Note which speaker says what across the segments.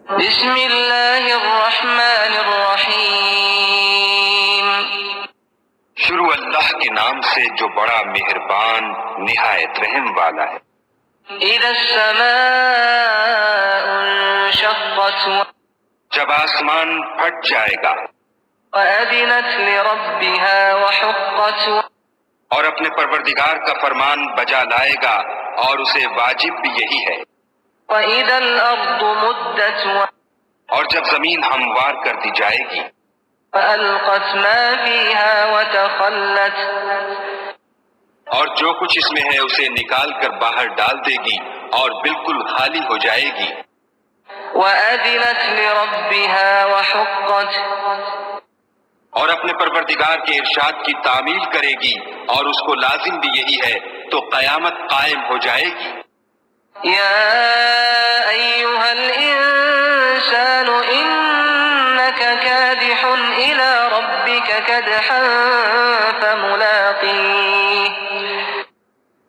Speaker 1: بسم اللہ الرحمن الرحیم۔
Speaker 2: شروع اللہ کے نام سے جو بڑا مہربان نہایت رحم والا ہے۔
Speaker 1: اذا السماء انشقت
Speaker 2: جب آسمان پھٹ جائے گا،
Speaker 1: وأذنت لربها وحقت
Speaker 2: اور اپنے پروردگار کا فرمان بجا لائے گا، اور اسے واجب بھی یہی ہے۔
Speaker 1: وإذا الأرض مدت
Speaker 2: اور جب زمین ہموار کر دی جائے گی،
Speaker 1: فألقت ما فيها وتخلت
Speaker 2: اور جو کچھ اس میں ہے اسے نکال کر باہر ڈال دے گی اور بالکل خالی ہو جائے گی۔
Speaker 1: وأذنت لربها وحقت
Speaker 2: اور اپنے پروردگار کے ارشاد کی تعمیل کرے گی، اور اس کو لازم بھی یہی ہے، تو قیامت قائم ہو جائے گی۔
Speaker 1: يا أيها الإنسان إنك كادح إلى ربك كدحا فملاقيه۔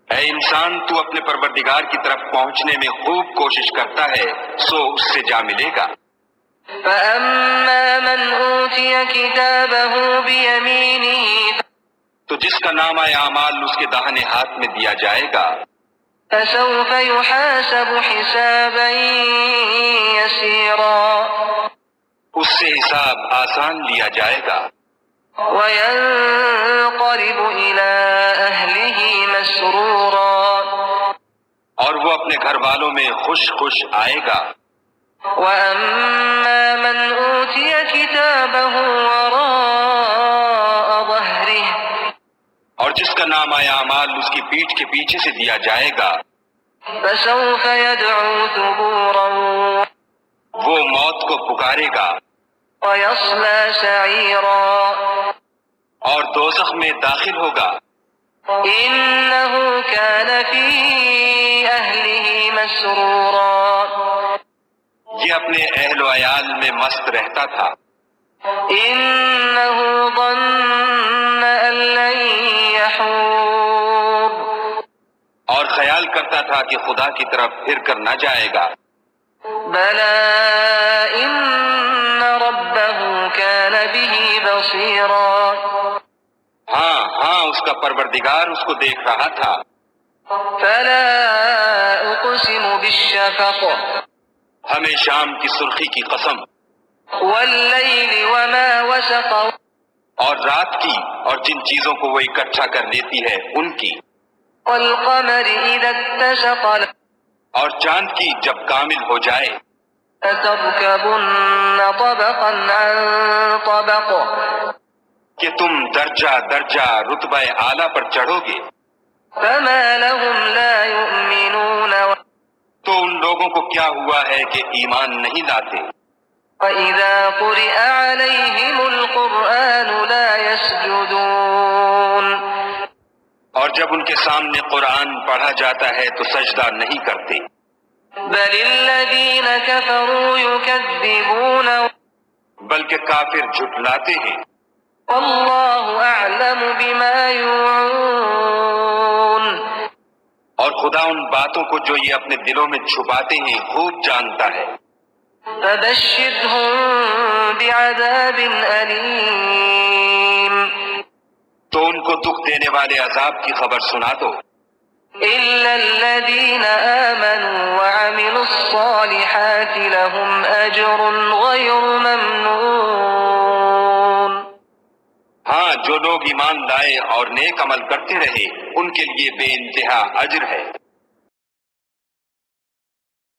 Speaker 2: اے انسان، تو اپنے پروردگار کی طرف پہنچنے میں خوب کوشش کرتا ہے، سو اس سے جا ملے گا۔
Speaker 1: فأما من أوتي كتابه بيمينه
Speaker 2: تو جس کا نامہ اعمال اس کے داہنے ہاتھ میں دیا جائے گا،
Speaker 1: فسوف يحاسب حسابا يسيرا
Speaker 2: اس سے حساب آسان لیا جائے گا،
Speaker 1: وينقلب إلى أهله مسرورا
Speaker 2: اور وہ اپنے گھر والوں میں خوش خوش آئے گا۔
Speaker 1: وأما من أوتي كتابه وراء ظهره
Speaker 2: اور جس کا نامہ اعمال اس کی پیٹھ کے پیچھے سے دیا جائے گا،
Speaker 1: فسوف يدعو ثبورا
Speaker 2: وہ موت کو پکارے گا
Speaker 1: ويصلى سعيرا
Speaker 2: اور دوزخ میں داخل ہوگا۔
Speaker 1: إنه كان في أهله مسرورا
Speaker 2: یہ اپنے اہل و عیال میں مست رہتا تھا،
Speaker 1: إنه ظن أن لن يحور
Speaker 2: اور خیال کرتا تھا کہ خدا کی طرف پھر کر نہ جائے گا۔
Speaker 1: بلى إن ربه كان به بصيرا
Speaker 2: ہاں ہاں، اس کا پروردگار اس کو دیکھ رہا تھا۔
Speaker 1: فلا أقسم بالشفق
Speaker 2: ہمیں شام کی سرخی کی قسم،
Speaker 1: والليل وما وسق
Speaker 2: اور رات کی اور جن چیزوں کو وہ اکٹھا کر لیتی ہے ان کی،
Speaker 1: والقمر إذا اتسق
Speaker 2: اور چاند کی جب کامل ہو جائے۔
Speaker 1: لتركبن طبقا عن طبق
Speaker 2: کہ تم درجہ درجہ رتبہ اعلیٰ پر چڑھو گے،
Speaker 1: فما لهم لا يؤمنون
Speaker 2: تو ان لوگوں کو کیا ہوا ہے کہ ایمان نہیں لاتے؟
Speaker 1: وإذا قرئ عليهم القرآن لا يسجدون
Speaker 2: اور جب ان کے سامنے قرآن پڑھا جاتا ہے تو سجدہ نہیں کرتے،
Speaker 1: بل الذين كفروا يكذبون
Speaker 2: بلکہ کافر جھٹلاتے ہیں۔
Speaker 1: والله أعلم بما يوعون
Speaker 2: اور خدا ان باتوں کو جو یہ اپنے دلوں میں چھپاتے ہیں خوب جانتا ہے۔
Speaker 1: فبشرهم بعذاب أليم
Speaker 2: تو ان کو دکھ دینے والے عذاب کی خبر سنا دو،
Speaker 1: إلا الذين آمنوا وعملوا الصالحات لهم أجر غير ممنون۔
Speaker 2: ہاں، جو لوگ ایمان لائے اور نیک عمل کرتے رہے ان کے لیے بے انتہا اجر ہے۔